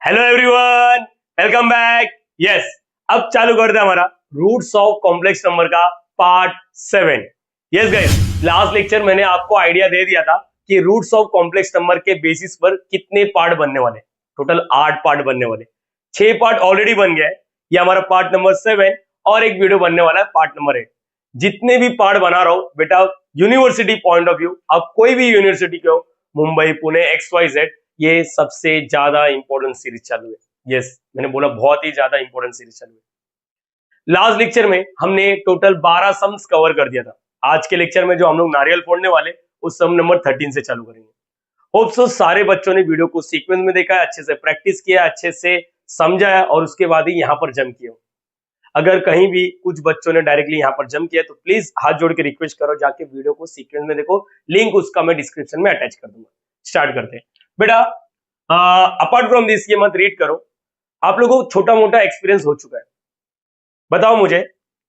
Hello everyone, welcome back. Yes, अब चालू करते हैं हमारा रूट्स ऑफ कॉम्प्लेक्स नंबर का part 7। Yes guys, last lecture मैंने आपको आइडिया दे दिया था कि रूट्स ऑफ कॉम्प्लेक्स नंबर के बेसिस पर कितने पार्ट बनने वाले। टोटल 8 पार्ट बनने वाले। 6 पार्ट ऑलरेडी बन गया है, ये हमारा पार्ट नंबर 7 और एक वीडियो बनने वाला है पार्ट नंबर 8। जितने भी पार्ट बना रहा हूं बेटा, यूनिवर्सिटी पॉइंट ऑफ व्यू, आप कोई भी यूनिवर्सिटी के हो, मुंबई, पुणे, XYZ, ये सबसे ज्यादा इंपॉर्टेंट सीरीज चालू है। यस, मैंने बोला बहुत ही ज्यादा इंपॉर्टेंट सीरीज चालू है। लास्ट लेक्चर में हमने टोटल 12 सम्स कवर कर दिया था। आज के लेक्चर में जो हम लोग नारियल फोड़ने वाले, उस सम नंबर 13 से चालू करेंगे। होप सो सारे बच्चों ने वीडियो को सीक्वेंस में देखा है, अच्छे से प्रैक्टिस किया, अच्छे से समझा है और उसके बाद ही यहाँ पर जम किया। अगर कहीं भी कुछ बच्चों ने डायरेक्टली यहाँ पर जम किया तो प्लीज हाथ जोड़ के रिक्वेस्ट करो, जाके वीडियो को सीक्वेंस में देखो, लिंक उसका मैं डिस्क्रिप्शन में अटैच कर दूंगा। स्टार्ट करते हैं बेटा। अपार्ट फ्रॉम दिस ये मत रीड करो, आप लोगों को छोटा मोटा एक्सपीरियंस हो चुका है। बताओ मुझे,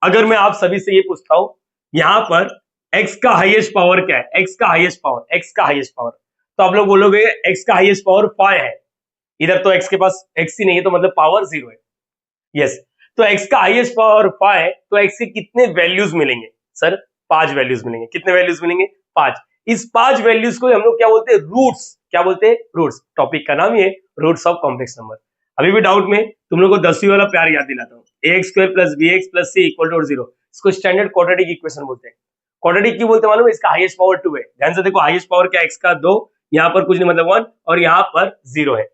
अगर मैं आप सभी से ये पूछता हूं यहां पर x का हाईएस्ट पावर क्या है, x का हाईएस्ट पावर, x का हाईएस्ट पावर, तो आप लोग बोलोगे x का हाईएस्ट पावर 5 है। इधर तो x के पास x ही नहीं है, तो मतलब पावर 0 है। यस, तो x का हाईएस्ट पावर 5 है, तो x के कितने वैल्यूज मिलेंगे? सर 5 वैल्यूज मिलेंगे। कितने वैल्यूज मिलेंगे? 5। इस 5 वैल्यूज को हम लोग क्या बोलते हैं? रूट्स। क्या बोलते हैं? रूट्स। टॉपिक का नाम ये रूट्स ऑफ कॉम्प्लेक्स नंबर। अभी भी डाउट में तुम लोग को 10वीं वाला प्यार याद दिलाता हूँ, ax² + bx + c = 0। इसको स्टैंडर्ड क्वाड्रेटिक इक्वेशन बोलते हैं। क्वाड्रेटिक क्यों बोलते हैं मालूम है? इसका हाईएस्ट पावर 2 है। ध्यान से देखो, हाईएस्ट पावर क्या है? x का 2, यहाँ पर कुछ नहीं मतलब 1 और यहाँ पर 0 है।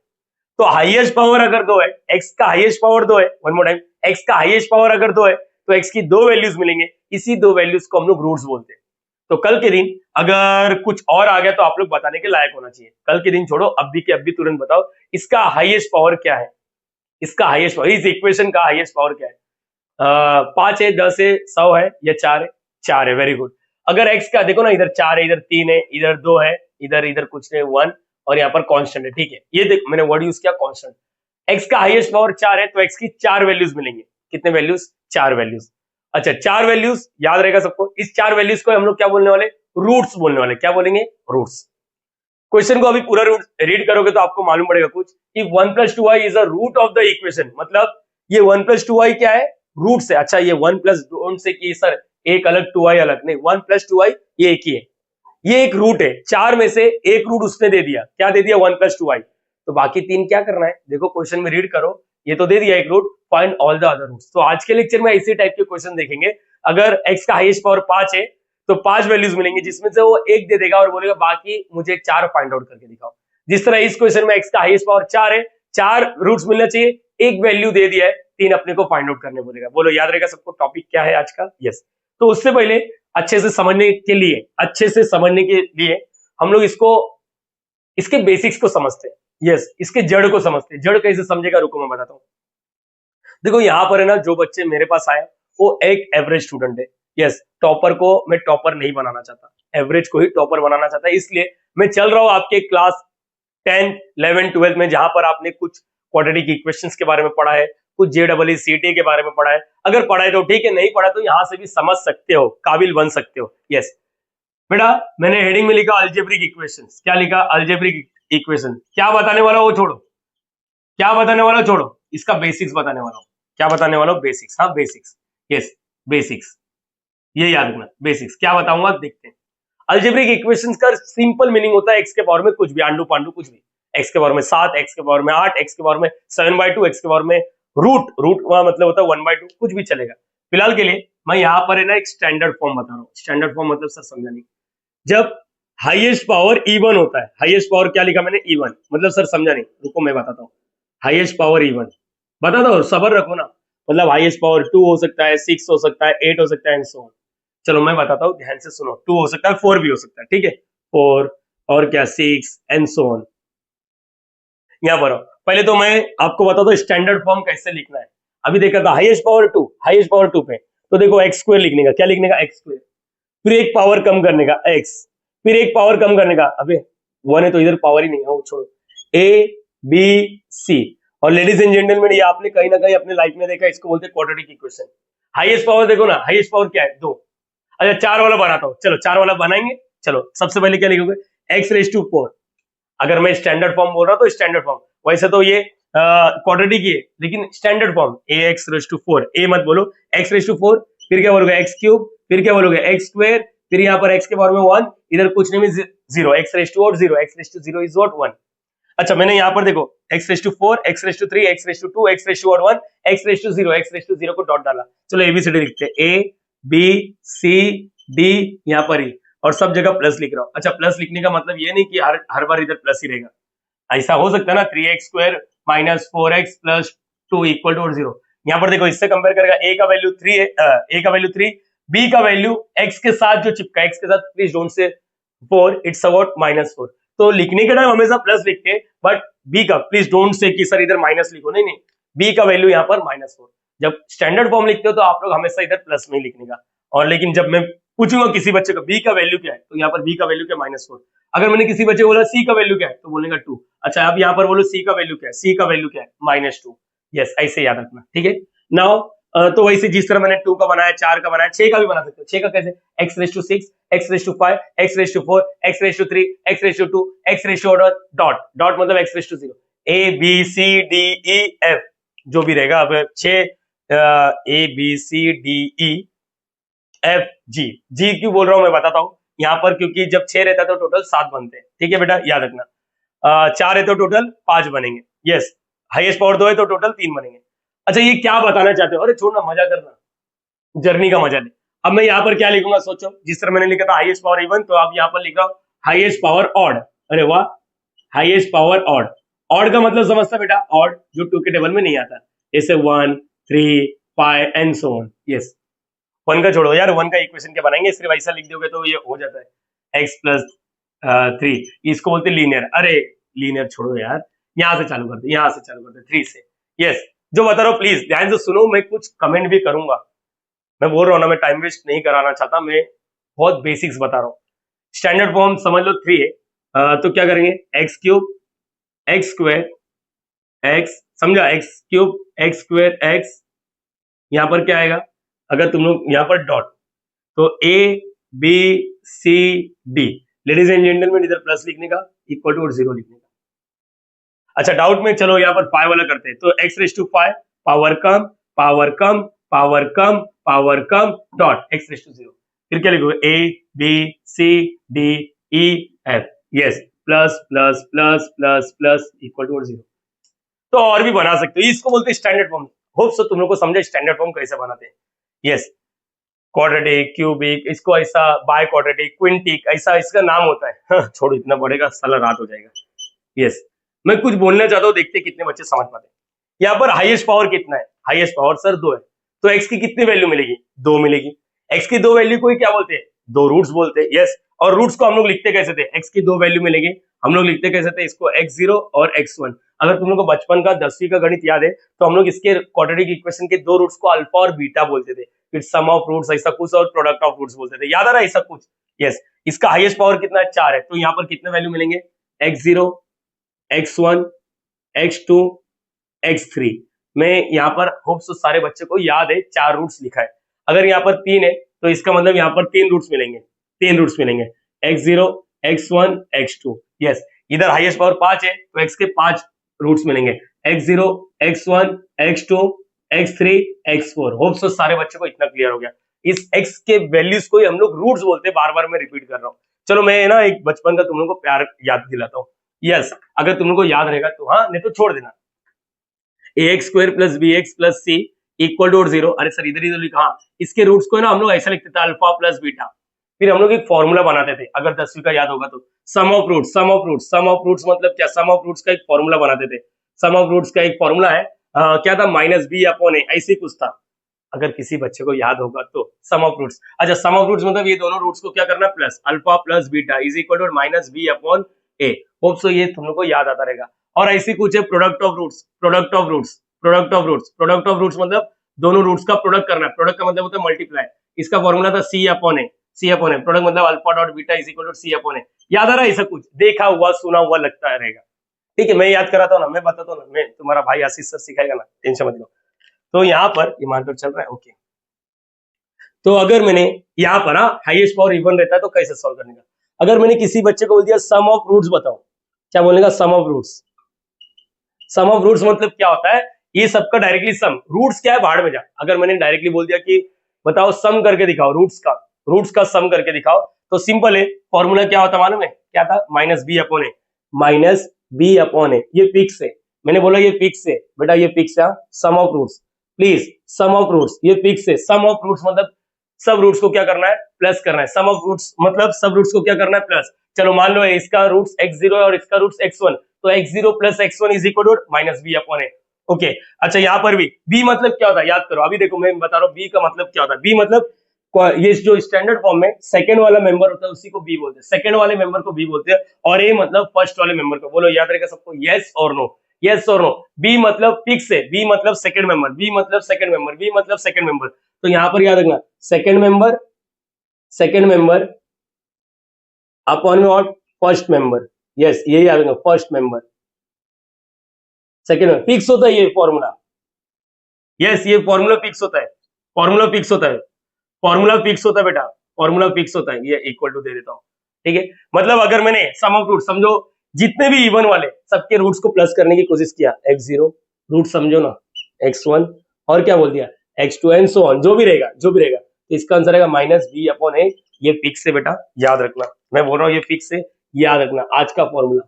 तो हाईएस्ट पावर अगर 2 है, x का हाईएस्ट पावर 2 है, वन मोर टाइम, x का हाईएस्ट पावर अगर 2 है तो x की 2 वैल्यूज मिलेंगे। इसी 2 वैल्यूज को हम लोग रूट्स बोलते हैं। तो कल के दिन अगर कुछ और आ गया तो आप लोग बताने के लायक होना चाहिए। कल के दिन छोड़ो, अभी के अभी तुरंत बताओ इसका हाईएस्ट पावर क्या है। इसका हाईएस्ट पावर, इस इक्वेशन का हाईएस्ट पावर क्या है? 5 है, 10 है, 100 है या 4 है? 4 है। Very good. अगर x का देखो ना, इधर 4 है, इधर 3 है, इधर 2 है, इधर इधर कुछ नहीं, 1 और यहाँ पर कांस्टेंट है। ठीक है, ये देख मैंने वर्ड यूज किया कांस्टेंट। x का हाईएस्ट पावर 4 है तो x की 4 वैल्यूज मिलेंगे। कितने वैल्यूज? 4 वैल्यूज। अच्छा, 4 वैल्यूज याद रहेगा सबको। इस 4 वैल्यूज को हम लोग क्या बोलने वाले? रूट्स बोलने वाले। क्या बोलेंगे? रूट्स। क्वेश्चन को अभी पूरा रीड करोगे तो आपको मालूम पड़ेगा कुछ कि 1 + 2y is a root of the equation. मतलब ये 1 + 2y क्या है? रूट से। अच्छा, ये 1 + डोंट से कि सर एक अलग 2y अलग, नहीं, 1 + 2y ये एक ही है, ये एक रूट है। 4 में से एक रूट उसने दे दिया। क्या दे दिया? 1 + 2y। तो बाकी 3 क्या करना है? देखो क्वेश्चन में रीड करो, ये तो दे दिया एक root, find all the other roots. तो आज के लेक्चर में इसी टाइप के क्वेश्चन देखेंगे। अगर x का हाईएस्ट पावर 5 है तो 5 वैल्यूज मिलेंगे, जिसमें से वो एक दे देगा और बोलेगा बाकी मुझे 4 फाइंड आउट करके दिखाओ। जिस तरह इस क्वेश्चन में x का हाईएस्ट पावर 4 है, 4 रूट्स मिलना चाहिए, एक वैल्यू दे दिया है, 3 अपने को फाइंड आउट करने बोलेगा। बोलो याद रहेगा सबको टॉपिक क्या है आज का? यस। तो उससे पहले अच्छे से समझने के लिए हम लोग इसके बेसिक्स को समझते हैं। यस, इसके जड़ को समझते हैं। जड़ कैसे समझेगा, रुको मैं बताता हूँ। देखो यहाँ पर है ना, जो बच्चे मेरे पास आए वो एक एवरेज स्टूडेंट है। यस, टॉपर को मैं टॉपर नहीं बनाना चाहता, एवरेज को ही टॉपर बनाना चाहता है। इसलिए मैं चल रहा हूँ आपके क्लास 10, 11, 12 में, जहां पर आपने कुछ क्वाड्रेटिक इक्वेशंस के बारे में पढ़ा है, कुछ JEE के बारे में पढ़ा है। अगर पढ़ा है तो ठीक है, नहीं पढ़ा तो यहां से भी समझ सकते हो, काबिल बन सकते हो। यस बेटा, मैंने हेडिंग में लिखा अलजेब्रिक इक्वेशंस। क्या लिखा? Algebraic equation. क्या बताने वाला वो छोड़ो, क्या बताने वाला छोड़ो, इसका बेसिक्स बताने वाला हूं। क्या बताने वाला हूं? बेसिक्स। हाँ, बेसिक्स। यस, बेसिक्स, ये याद रखना। बेसिक्स क्या बताऊंगा, देखते हैं। अलजेब्रिक इक्वेशंस का सिंपल मीनिंग होता है x के पावर में कुछ भी, आंडू पांडू कुछ भी। x के पावर में 7, x के पावर में 8, x के पावर में 7/2, x के पावर में रूट का मतलब होता है 1/2, कुछ भी चलेगा। फिलहाल के लिए मैं यहाँ पर है ना एक स्टैंडर्ड फॉर्म बता रहा हूँ। स्टैंडर्ड फॉर्म मतलब सर समझा नहीं। जब हाईएस्ट पावर इवन होता है, हाईएस्ट पावर क्या लिखा मैंने? इवन। मतलब सर समझा नहीं, रुको मैं बताता हूँ। हाईएस्ट पावर इवन बताता हूँ, सबर रखो ना। मतलब हाईएस्ट पावर 2 हो सकता है, 6 हो सकता है, 8 हो सकता है एंड सो ऑन। चलो मैं बताता हूँ, ध्यान से सुनो। 2 हो सकता है, 4 भी हो सकता है। ठीक है, 4 और क्या 6 एंड सो ऑन। यहाँ पर पहले तो मैं आपको बताता हूँ स्टैंडर्ड फॉर्म कैसे लिखना है। अभी देखा था हाईएस्ट पावर 2, हाईएस्ट पावर 2 पे तो देखो x² लिखने का। क्या लिखने का? x²। फिर एक पावर कम करने का x, फिर एक पावर कम करने का, अबे 1 है तो इधर पावर ही नहीं है, वो छोड़ो, a b c। और लेडीज एंड जेंटलमैन, ये आपने कहीं ना कहीं अपने लाइफ में देखा, इसको बोलते हैं क्वाड्रेटिक इक्वेशन। हाईएस्ट पावर देखो ना, हाईएस्ट पावर क्या है? 2। अच्छा, 4 वाला बनाता हूं, चलो 4 वाला बनाएंगे। चलो सबसे पहले क्या लिखोगे? x⁴4। अगर मैं स्टैंडर्ड फॉर्म बोल रहा हूं तो स्टैंडर्ड फॉर्म, वैसे तो ये क्वाड्रेटिक ही है लेकिन स्टैंडर्ड फॉर्म ax⁴, ए मत बोलो, x⁴, फिर क्या बोलोगे x³, फिर क्या बोलोगे x², फिर यहाँ पर x के पावर में 1, इधर कुछ नहीं, 0, x⁴ 0, x⁴ इज व्हाट 1। अच्छा मैंने यहाँ पर देखो x⁴, x⁵, x⁵ x⁴ 1, x⁵0, x⁵0 co dot डाला। चलो एबीसीडी लिखते हैं, ए बी सी डी, यहाँ पर ही, और सब जगह प्लस लिख रहा हूँ। अच्छा प्लस लिखने का मतलब ये नहीं कि हर बार इधर प्लस ही रहेगा, ऐसा हो सकता है ना 3x² - 4x + 2 = 0। यहाँ पर देखो इससे कंपेयर करेगा, a का वैल्यू 3 है, a का वैल्यू 3, b का वैल्यू x के साथ जो चिपका, x के साथ प्लीज डोंट से 4, इट्स अबाउट -4। तो लिखने के टाइम हमेशा प्लस लिखते हैं, बट b का प्लीज डोंट से कि सर इधर माइनस लिखो, नहीं नहीं, b का वैल्यू यहाँ पर -4। जब स्टैंडर्ड फॉर्म लिखते हो तो आप लोग हमेशा इधर प्लस में लिखने का, और लेकिन जब मैं पूछूंगा किसी बच्चे को b का वैल्यू क्या है, तो यहाँ पर b का वैल्यू क्या -4। अगर मैंने किसी बच्चे को बोला c का वैल्यू क्या है, तो बोलेगा 2। अच्छा अब यहाँ पर बोलो c का वैल्यू क्या है, c का वैल्यू क्या है -2। यस, ऐसे याद रखना, ठीक है। नाउ तो वैसे जिस तरह मैंने 2 का बनाया, 4 का बनाया, 6 का भी बना सकते हो। 6 का कैसे, x⁵, x⁵5, x⁴, x⁵3, x⁵2, x⁵, dot dot मतलब x⁵0, a b c d e f जो भी रहेगा। अब 6 a b c d e f g, g क्यों बोल रहा हूं मैं बताता हूं। यहाँ पर क्योंकि जब 6 रहता है तो टोटल 7 बनते हैं, ठीक है बेटा, याद रखना। 4 है तो टोटल 5 बनेंगे, यस। हाईएस्ट पावर 2 है तो टोटल 3 बनेंगे। अच्छा ये क्या बताना चाहते हो, अरे छोड़ना, मजा करना, जर्नी का मजा ले। अब मैं यहाँ पर क्या लिखूंगा सोचो, जिस तरह मैंने लिखा था हाईएस्ट पावर इवन, तो आप यहाँ पर लिख रहा हूं हाईएस्ट पावर ऑड। अरे वाह, हाईएस्ट पावर ऑड। ऑड का मतलब समझता बेटा, ऑड जो 2 के टेबल में नहीं आता, जैसे 1 3 5 एंड सो ऑन। यस, 1 का छोड़ो यार, 1 का इक्वेशन क्या बनाएंगे, सिर्फ ऐसा लिख दोगे तो ये हो जाता है x + 3, इसको बोलते लीनियर। अरे लीनियर छोड़ो यार, यहाँ से चालू करते, यहाँ से चालू करते 3 से। यस, जो बता रहा हूँ प्लीज ध्यान से सुनो, मैं कुछ कमेंट भी करूंगा, मैं बोल रहा हूँ ना, मैं टाइम वेस्ट नहीं कराना चाहता, मैं बहुत बेसिक्स बता रहा हूँ। स्टैंडर्ड फॉर्म समझ लो 3 है, तो क्या करेंगे, x³ x² x, समझा, x³ x² x, यहाँ पर क्या आएगा, अगर तुम लोग यहाँ पर डॉट, तो a b c d, ladies and gentleman इधर प्लस लिखने का, = 0 लिखने का। अच्छा डाउट में, चलो यहाँ पर 5 वाला करते हैं, तो x⁵5, पावर कम पावर कम पावर कम पावर कम, डॉट x⁵0, फिर क्या लिखोगे, a b c d e f, yes, plus plus plus plus plus = 0। तो और भी बना सकते हो, इसको बोलते हैं स्टैंडर्ड फॉर्म। होप सो तुम लोग को समझे स्टैंडर्ड फॉर्म कैसे बनाते हैं। यस, क्वाड्रेटिक, क्यूबिक, इसको ऐसा बाय क्वाड्रेटिक, क्विंटिक, ऐसा इसका नाम होता है। छोड़ो, इतना पढ़ेगा साला रात हो जाएगा। यस, मैं कुछ बोलना चाहता हूँ, देखते कितने बच्चे समझ पाते हैं। यहाँ पर हाईएस्ट पावर कितना है, हाईएस्ट पावर सर 2 है, तो x की कितनी वैल्यू मिलेगी, 2 मिलेगी। x की 2 वैल्यू को ही क्या बोलते हैं, 2 रूट्स बोलते हैं। यस, और रूट्स को हम लोग लिखते कैसे थे, x की 2 वैल्यू मिलेगी, हम लोग लिखते कैसे थे इसको, x0 और x1। अगर तुम लोग को बचपन का 10वीं का गणित याद है, तो हम लोग इसके क्वाड्रेटिक इक्वेशन के 2 रूट्स को अल्फा और बीटा बोलते थे, फिर सम ऑफ रूट्स ऐसा कुछ, और प्रोडक्ट ऑफ रूट्स बोलते थे, याद आ रहा है ऐसा कुछ। यस, इसका हाईएस्ट पावर कितना है, 4 है, तो यहाँ पर कितने वैल्यू मिलेंगे, x0 x1 x2 x3। मैं यहाँ पर होप सो सारे बच्चे को याद है 4 रूट्स लिखा है। अगर यहाँ पर 3 है तो इसका मतलब यहाँ पर 3 रूट्स मिलेंगे, 3 रूट्स मिलेंगे, x0 x1 x2। यस, इधर हाईएस्ट पावर 5 है तो x के 5 रूट्स मिलेंगे, x0 x1 x2 x3 x4। Hope so सारे बच्चों को इतना क्लियर हो गया। इस x के वैल्यूज को ही हम लोग रूट्स बोलते हैं, बार बार मैं रिपीट कर रहा हूँ। चलो मैं ना एक बचपन का तुम लोग को प्यार याद दिलाता हूँ। यस, अगर तुम लोग को याद रहेगा तो हाँ, नहीं तो छोड़ देना। ax² + bx + c = 0। अरे सर इधर ही तो लिखा, हाँ, इसके रूट्स को ना हम लोग ऐसा लिखते थे, अल्फा प्लस बीटा। फिर हम लोग एक फॉर्मूला बनाते थे, अगर 10वीं का याद होगा तो, sum of roots. Sum of roots, sum of roots मतलब क्या, सम ऑफ रूट्स का एक फॉर्मूला बनाते थे। सम ऑफ रूट्स का एक फॉर्मूला है, क्या था, -b/a, ऐसे कुछ था, अगर किसी बच्चे को याद होगा तो। सम ऑफ रूट्स, अच्छा सम ऑफ रूट्स मतलब ये दोनों रूट्स को क्या करना, plus, alpha plus beta = -b/a। Hope so ये तुम लोग को याद आता रहेगा। और ऐसे कुछ है, product of roots, product of roots, product of roots, product of roots मतलब दोनों रूट्स का प्रोडक्ट करना है। प्रोडक्ट का मतलब होता है मल्टीप्लाई, इसका फॉर्मूला था c/a, c/a, प्रोडक्ट मतलब अल्फा डॉट बीटा = c/a। याद आ रहा है ऐसा कुछ, देखा हुआ सुना हुआ लगता रहेगा, ठीक है। मैं याद कराता हूँ ना, मैं बताता हूँ ना, मैं तुम्हारा भाई आशीष सर सिखाएगा ना, टेंशन मत लो। तो यहाँ पर ये मार्कर चल रहा है, ओके। तो अगर मैंने यहाँ पर हाईएस्ट पावर इवन रहता है तो कैसे सॉल्व करने का, अगर मैंने किसी बच्चे को बोल दिया सम ऑफ रूट्स बताओ, क्या बोलेगा, sum of roots. Sum of roots मतलब क्या होता है, ये सबका डायरेक्टली सम। रूट्स क्या है, भाड़ में जा। अगर मैंने डायरेक्टली बोल दिया कि बताओ सम करके दिखाओ रूट्स का सम करके दिखाओ, तो सिंपल है, फॉर्मूला क्या होता मालूम है, क्या था, minus B upon A. Minus B upon ए, ये फिक्स है, मैंने बोला ये फिक्स है बेटा, ये फिक्स है। Sum of roots, please sum of roots, ये फिक्स है। सम ऑफ रूट्स मतलब सब रूट्स को क्या करना है, प्लस करना है। सम ऑफ रूट्स मतलब सब रूट्स को क्या करना है, प्लस। चलो मान लो इसका रूट्स x0 है और इसका रूट्स x1, तो x0 plus x1 is equal to minus B upon A. Okay, अच्छा यहाँ पर भी b मतलब क्या होता है, याद करो। अभी देखो मैं बता रहा हूँ b का मतलब क्या होता है। b मतलब ये जो स्टैंडर्ड फॉर्म में सेकंड वाला मेंबर होता है उसी को b बोलते हैं, सेकंड वाले मेंबर को b बोलते हैं, और a मतलब फर्स्ट वाले मेंबर को। बोलो याद रहेगा सबको, यस और नो, यस और नो। b मतलब फिक्स है, b मतलब सेकंड मेंबर, b मतलब सेकंड मेंबर, b मतलब सेकंड मेंबर। तो यहाँ पर याद रखना, second member upon what, first member. Yes, यही याद रखना, फर्स्ट मेंबर सेकंड में फिक्स होता है ये फॉर्मूला। यस, ये फॉर्मूला फिक्स होता है, फॉर्मूला फिक्स होता है, फॉर्मूला फिक्स होता है बेटा, फॉर्मूला फिक्स होता है। ये इक्वल टू दे देता हूं, ठीक है। मतलब अगर मैंने सम ऑफ रूट, समझो जितने भी इवन वाले सबके रूट्स को प्लस करने की कोशिश किया, x0 रूट समझो ना, x1 और क्या बोल दिया x2 एंड सो ऑन, जो भी रहेगा तो इसका आंसर आएगा माइनस बी अपॉन ए। ये फिक्स है बेटा, याद रखना, मैं बोल रहा हूँ ये फिक्स है, याद रखना आज का फॉर्मूला।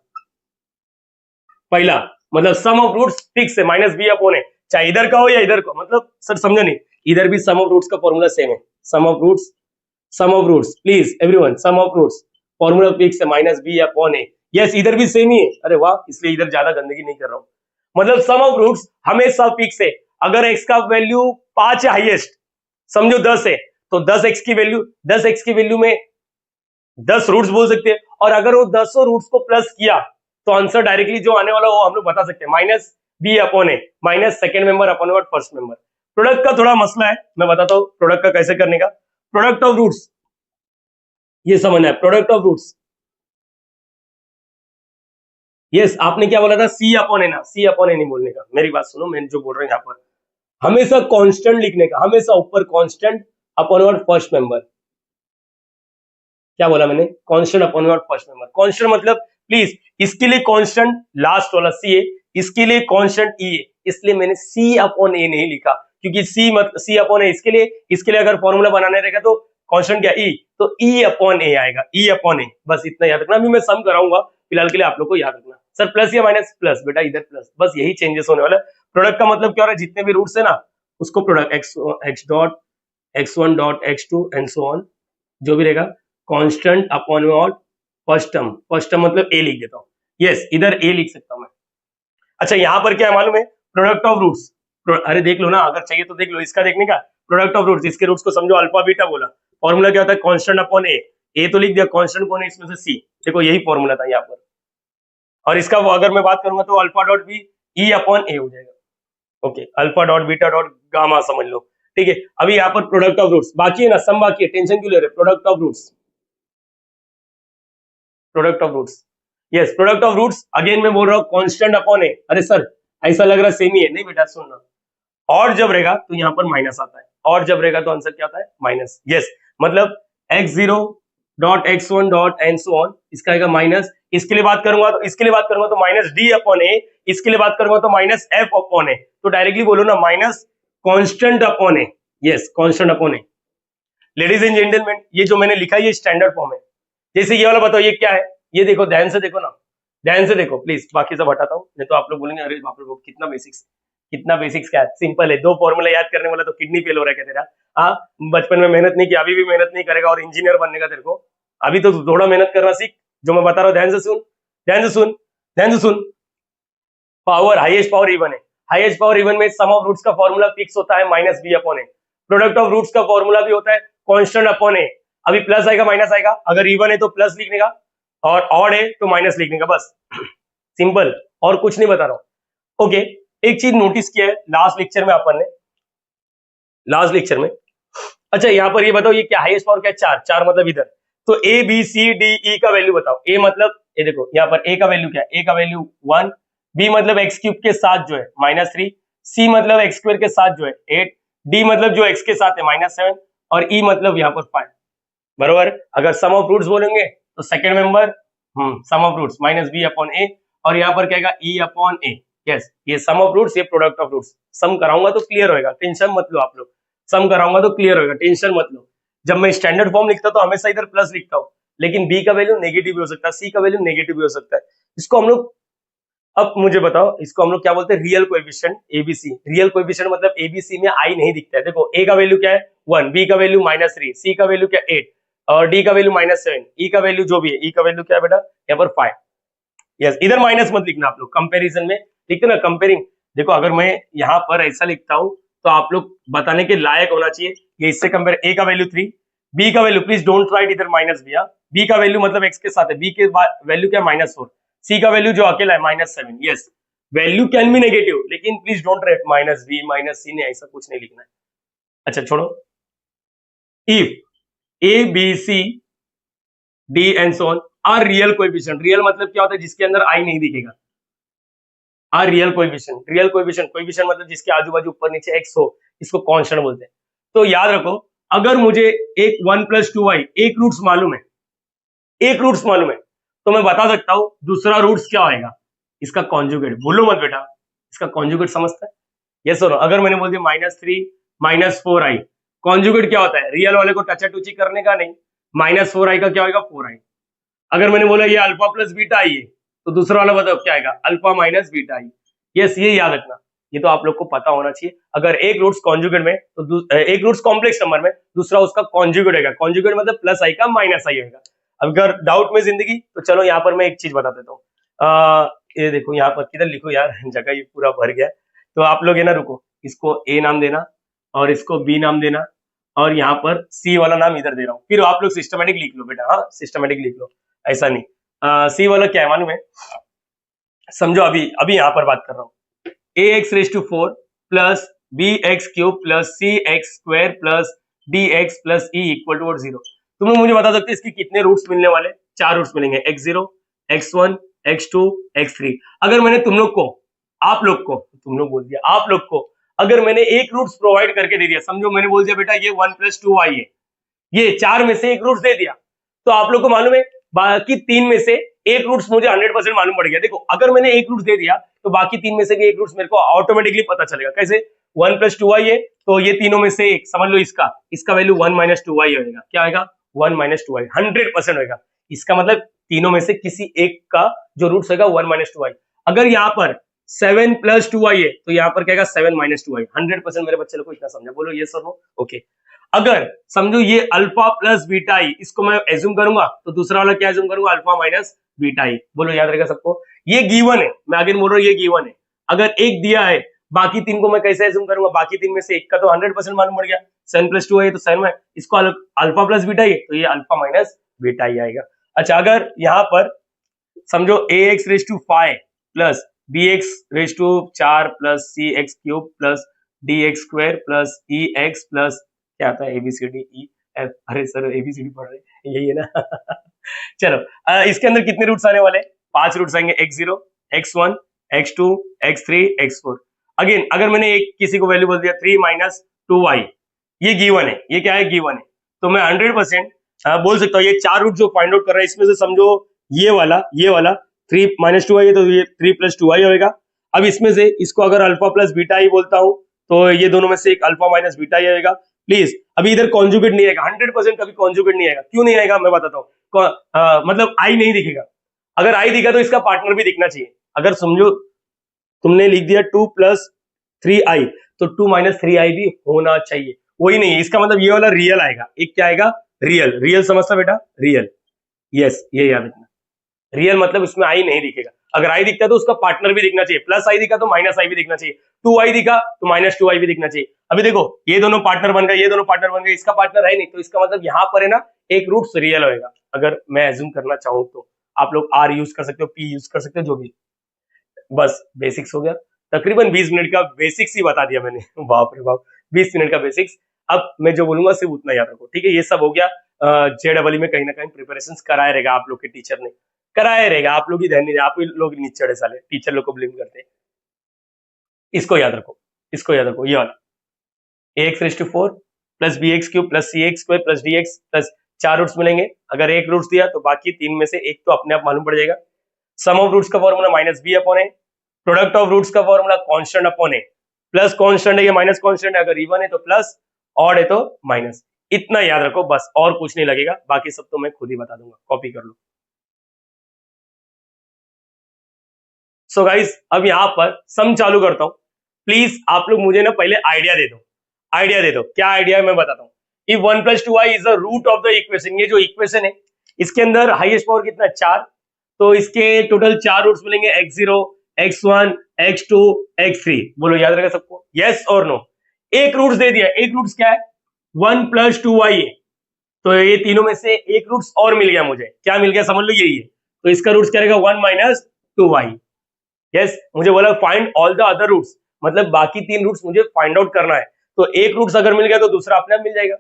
पहला मतलब सम ऑफ रूट्स फिक्स है, माइनस बी अपॉन ए, चाहे इधर का हो या इधर का, मतलब सर समझो नहीं, इधर भी सम ऑफ रूट्स का फॉर्मूला सेम है। Sum of roots please everyone, sum of roots formula fix है, minus B upon A. Yes, इधर भी सेम ही है, अरे वाह, इसलिए इधर ज्यादा गंदगी नहीं कर रहा हूं। मतलब सम ऑफ रूट्स हमेशा फिक्स है। अगर एक्स का वैल्यू 5 है हाईएस्ट, समझो 10 है, तो 10 एक्स की वैल्यू में 10 रूट्स बोल सकते हैं, और अगर वो 10 रूट्स को प्लस किया तो आंसर डायरेक्टली जो आने वाला वो हम लोग बता सकते हैं, minus B upon A, minus second member upon what, first member. Product का थोड़ा मसला है, मैं बताता हूं प्रोडक्ट का कैसे करने का। प्रोडक्ट ऑफ रूट्स ये समझना है, प्रोडक्ट ऑफ रूट्स। यस, आपने क्या बोला था, सी अपॉन ए ना, सी अपॉन ए नहीं बोलने का, मेरी बात सुनो, मैं जो बोल रहा हूं यहाँ पर हमेशा कांस्टेंट लिखने का, हमेशा ऊपर constant upon what, first member. क्या बोला मैंने, constant upon what, first member. Constant मतलब प्लीज इसके लिए कांस्टेंट लास्ट वाला सी है, इसके लिए कांस्टेंट ई है, इसलिए मैंने सी अपॉन ए नहीं लिखा, क्योंकि सी अपॉन ए इसके लिए अगर फॉर्मूला बनाने रहेगा तो कांस्टेंट क्या, ई, तो ई अपॉन ए आएगा, ई अपॉन ए, बस इतना याद रखना। अभी मैं सम कराऊंगा, फिलहाल के लिए आप लोग को याद रखना। सर प्लस या माइनस, प्लस बेटा, इधर प्लस, बस यही चेंजेस होने वाला है। प्रोडक्ट का मतलब क्या हो रहा है, जितने भी रूट्स है ना उसको product x dot x1 dot x2 and so on, जो भी रहेगा constant upon what, first term मतलब ए लिख देता हूँ। यस, इधर ए लिख सकता हूँ मैं। अच्छा यहाँ पर क्या है मालूम है, प्रोडक्ट ऑफ रूट्स, अरे देख लो ना, अगर चाहिए तो देख लो, इसका देखने का प्रोडक्ट ऑफ रूट्स, इसके रूट्स को समझो अल्फा बीटा बोला, फॉर्मूला क्या होता है, कांस्टेंट अपॉन ए तो लिख दिया, कांस्टेंट कौन है इसमें से, सी। देखो यही फॉर्मूला था यहाँ पर, और इसका अगर मैं बात करूंगा तो alpha dot B E upon A हो जाएगा। Okay, alpha dot beta dot gamma समझ लो, ठीक है। अभी यहाँ पर प्रोडक्ट ऑफ रूट्स बाकी है ना, सम बाकी है, टेंशन क्यों ले रहे, product of roots, product of roots. Yes, product of roots again मैं बोल रहा हूँ कांस्टेंट अपॉन ए। अरे सर ऐसा लग रहा है सेम ही है, नहीं बेटा सुनना, और जब रहेगा तो यहाँ पर माइनस आता है, और जब रहेगा तो आंसर क्या आता है, माइनस। यस, मतलब x0 dot x1 dot and so on, इसका आएगा माइनस। इसके लिए बात करूंगा तो माइनस डी अपॉन ए, इसके लिए बात करूंगा तो माइनस एफ अपॉन ए, तो डायरेक्टली बोलो ना minus constant upon A. Yes, constant upon A. Ladies and gentleman, ये जो मैंने लिखा है ये स्टैंडर्ड फॉर्म है। जैसे ये वाला बताओ ये क्या है, ये देखो ध्यान से देखो ना, ध्यान से देखो प्लीज, बाकी सब हटाता हूँ, नहीं तो आप लोग बोलेंगे अरे बाप रे बाप कितना बेसिक्स क्या है, सिंपल है, दो फॉर्मूला याद करने वाला तो किडनी फेल हो रहा है क्या तेरा। हाँ, बचपन में मेहनत नहीं की, अभी भी मेहनत नहीं करेगा और इंजीनियर बनने का तेरे को, अभी तो थोड़ा मेहनत करना सीख, जो मैं बता रहा हूँ ध्यान से सुन, ध्यान से सुन, ध्यान से सुन। पावर, हाईएस्ट पावर इवन है, हाईएस्ट पावर इवन में सम ऑफ रूट्स का फॉर्मूला फिक्स होता है, minus B upon A. Product of roots का फॉर्मूला भी होता है कांस्टेंट अपॉन ए। अभी प्लस आएगा माइनस आएगा, अगर इवन है तो प्लस लिखने का, और ऑड है तो माइनस लिखने का, बस सिंपल, और कुछ नहीं बता रहा हूं। ओके, एक चीज नोटिस किया है लास्ट लेक्चर में अपन ने, लास्ट लेक्चर में, अच्छा यहाँ पर ये बताओ ये क्या हाईएस्ट पावर क्या है, चार मतलब इधर, तो ए बी सी डी ई का वैल्यू बताओ। ए मतलब ये देखो यहाँ पर ए का वैल्यू क्या है, ए का वैल्यू 1, बी मतलब एक्स क्यूब के साथ जो है -3, सी मतलब एक्स स्क्वायर के साथ जो है 8, डी मतलब जो एक्स के साथ है -7, और ई मतलब यहाँ पर 5, बरोबर। अगर सम ऑफ रूट्स बोलेंगे तो second member sum of roots minus B upon A, और यहाँ पर क्या ई अपॉन ए, यस, ये सम ऑफ रूट्स, ये प्रोडक्ट ऑफ रूट्स। सम कराऊंगा तो क्लियर होएगा, टेंशन मत लो आप लोग। सम कराऊंगा तो क्लियर होएगा, टेंशन मत लो। जब मैं स्टैंडर्ड फॉर्म लिखता तो हमेशा इधर प्लस लिखता हूँ, लेकिन बी का वैल्यू नेगेटिव भी हो सकता है, सी का वैल्यू नेगेटिव भी हो सकता है। इसको हम लोग, अब मुझे बताओ, इसको हम लोग क्या बोलते हैं? Real coefficient ABC. Real coefficient मतलब एबीसी में आई नहीं दिखता है। देखो ए का वैल्यू क्या है 1, बी का वैल्यू -3, सी का वैल्यू क्या 8 और डी का वैल्यू -7, ई का वैल्यू जो भी है, ई का वैल्यू क्या है बेटा यहाँ पर 5। यस, इधर माइनस मत लिखना आप लोग, कंपैरिजन में लिखते ना कंपेयरिंग। देखो अगर मैं यहाँ पर ऐसा लिखता हूँ तो आप लोग बताने के लायक होना चाहिए ये इससे कंपेयर। ए का वैल्यू 3, बी का वैल्यू, प्लीज डोंट राइट इधर माइनस भैया, बी का वैल्यू मतलब एक्स के साथ है, बी के वैल्यू क्या -4, सी का वैल्यू जो अकेला है -7। Yes, value can be negative, लेकिन please don't write -b -c ने ऐसा कुछ नहीं लिखना है। अच्छा छोड़ो। If A B C D and so on are real coefficient, real मतलब क्या होता है? जिसके अंदर आई नहीं दिखेगा। Are real coefficient, real coefficient, coefficient मतलब जिसके आजू बाजू ऊपर नीचे एक्स हो, इसको कांस्टेंट बोलते हैं। तो याद रखो, अगर मुझे एक 1 + 2y एक रूट्स मालूम है, एक रूट्स मालूम है, तो मैं बता सकता हूं दूसरा रूट्स क्या होगा, इसका कॉन्जुगेट। भूलो मत बेटा, इसका कॉन्जुगेट समझता है? यस और अगर मैंने बोल दिया -3 -4i, कॉन्जुगेट क्या होता है? रियल वाले को टचा टूची करने का नहीं, -4i का क्या होगा 4i। अगर मैंने बोला ये अल्फा प्लस बीटा आई है, तो दूसरा वाला बताओ क्या आएगा? Alpha minus beta i. Yes, ये याद रखना, ये तो आप लोग को पता होना चाहिए। अगर एक रूट्स कॉन्जुगेट में तो एक रूट्स कॉम्प्लेक्स नंबर में, दूसरा उसका कॉन्जुगेट होगा। कॉन्जुगेट मतलब प्लस आई का माइनस आई होगा। अगर डाउट में जिंदगी, तो चलो यहाँ पर मैं एक चीज बता देता हूँ। ये देखो यहाँ पर किधर लिखो यार, जगह ये पूरा भर गया। तो आप लोग ये ना रुको, इसको ए नाम देना और इसको बी नाम देना और यहाँ पर सी वाला नाम इधर दे रहा हूँ। फिर आप लोग सिस्टमेटिक लिख लो बेटा, हाँ सिस्टमेटिक लिख लो, ऐसा नहीं। सी वाला क्या है मालूम है? समझो, अभी अभी यहाँ पर बात कर रहा हूँ। ax⁴ plus bx³ plus cx² plus dx plus e = 0। तुम लोग मुझे बता सकते इसकी कितने रूट्स मिलने वाले? 4 रूट्स मिलेंगे, x0 x1 x2 x3। अगर मैंने तुम लोग को, आप लोग को, तुम लोग बोल दिया, आप लोग को अगर मैंने एक रूट्स प्रोवाइड करके दे दिया, समझो मैंने बोल दिया बेटा ये 1 + 2y है, ये 4 में से एक रूट्स दे दिया, तो आप लोग को मालूम है बाकी 3 में से एक रूट्स मुझे 100% मालूम पड़ गया। देखो अगर मैंने एक रूट्स दे दिया तो बाकी 3 में से भी एक रूट्स मेरे को ऑटोमेटिकली पता चलेगा। कैसे? 1 + 2y है तो ये तीनों में से एक, समझ लो इसका वैल्यू 1 - 2y होगा। क्या आएगा? 1 - 2y, 100% होगा। इसका मतलब तीनों में से किसी एक का जो रूट्स होगा 1 - 2y। अगर यहाँ पर 7 + 2y है तो यहाँ पर क्या आएगा? 7 - 2y। 100% मेरे बच्चे लोग को इतना समझा, बोलो ये सर नो ओके। अगर समझो ये अल्फा प्लस बीटा आई, इसको मैं एज्यूम करूंगा तो दूसरा वाला क्या एज्यूम करूंगा? अल्फा माइनस बीटा आई। बोलो याद रहेगा सबको? ये गिवन है, मैं अगेन बोल रहा हूँ ये गिवन है। अगर एक दिया है, बाकी 3 को मैं कैसे एज्यूम करूंगा? बाकी 3 में से एक का तो 100% मालूम पड़ गया, 7 + 2 है तो 7 है, इसको अल्फा प्लस बीटा है तो ये अल्फा माइनस बीटा ही आएगा। अच्छा अगर यहाँ पर समझो ax⁵ plus bx⁴ plus cx³ plus dx² plus ex plus क्या आता है ABCD E F, अरे सर ABCD पढ़ रहे यही है ना चलो इसके अंदर कितने रूट्स आने वाले? 5 रूट्स आएंगे, x0 x1 x2 x3 x4। Again अगर मैंने एक किसी को वैल्यू बोल दिया 3 - 2y, ये गिवन है, ये क्या है? गिवन है, तो मैं 100% बोल सकता हूँ ये 4 रूट जो फाइंड आउट कर रहा है इसमें से समझो ये वाला 3 - 2y है तो ये 3 + 2y होगा। अब इसमें से इसको अगर अल्फा प्लस बीटा ही बोलता हूं तो ये दोनों में से एक अल्फा माइनस बीटा ही आएगा। प्लीज अभी इधर कॉन्जुगेट नहीं आएगा, 100% कभी कॉन्जुगेट नहीं आएगा। क्यों नहीं आएगा मैं बताता हूँ। मतलब आई नहीं दिखेगा। अगर आई दिखा तो इसका पार्टनर भी दिखना चाहिए। अगर समझो तुमने लिख दिया 2 + 3i तो 2 - 3i भी होना चाहिए। वही नहीं, इसका मतलब ये वाला रियल आएगा। एक क्या आएगा? रियल। रियल समझता बेटा? रियल। यस, ये याद रखना, रियल मतलब उसमें आई नहीं दिखेगा। अगर आई दिखता है तो उसका पार्टनर भी दिखना चाहिए। प्लस आई दिखा तो माइनस आई भी दिखना चाहिए, 2i दिखा तो -2i भी दिखना चाहिए। अभी देखो ये दोनों पार्टनर बन गए, ये दोनों पार्टनर बन गए, इसका पार्टनर है नहीं तो इसका मतलब यहाँ पर है ना एक रूट्स रियल होएगा। अगर मैं एज्यूम करना चाहूँ तो आप लोग आर यूज कर सकते हो, पी यूज कर सकते हो, जो भी। बस बेसिक्स हो गया। तकरीबन 20 मिनट का बेसिक्स ही बता दिया मैंने बाप रे बाप, 20 मिनट का बेसिक्स। अब मैं जो बोलूंगा सिर्फ उतना याद रखो, ठीक है? ये सब हो गया। JEE में कहीं ना कहीं प्रिपरेशन कराया रहेगा आप लोग के टीचर ने, कराया रहेगा। आप लोग ही ध्यान नहीं दे, आप लोग नीचे चढ़े साले, टीचर लोग को ब्लेम करते हैं। इसको याद रखो, इसको याद रखो, ये वाला ax⁴ plus bx³ plus cx² plus dx plus 4 roots मिलेंगे। अगर एक रूट्स दिया तो बाकी 3 में से एक तो अपने आप मालूम पड़ जाएगा। सम ऑफ रूट्स का formula -b/a, product of roots का formula constant upon A, plus constant है ये माइनस कांस्टेंट है, अगर इवन है तो प्लस, ऑड है तो माइनस। इतना याद रखो बस, और कुछ नहीं लगेगा, बाकी सब तो मैं खुद ही बता दूंगा, कॉपी कर लो। सो गाइस अब यहां पर सम चालू करता हूं। प्लीज आप लोग मुझे ना पहले आइडिया दे दो, आइडिया दे दो, क्या आइडिया है मैं बताता हूँ। If 1 + 2i is the root of the equation, ये जो इक्वेशन है इसके अंदर हाईएस्ट पावर कितना, 4, तो इसके टोटल 4 रूट्स मिलेंगे, x0, x1, x2, x3। बोलो याद रहेगा सबको, यस और नो। एक रूट्स दे दिया, एक रूट्स क्या है, 1 + 2i है, तो ये तीनों में से एक रूट्स और मिल गया मुझे, क्या मिल गया समझ लो, यही है, तो इसका रूट्स क्या रहेगा, 1 - 2i। यस मुझे बोला find all the other roots, मतलब बाकी 3 रूट्स मुझे फाइंड आउट करना है, तो एक रूट्स अगर मिल गया तो दूसरा अपने आप मिल जाएगा।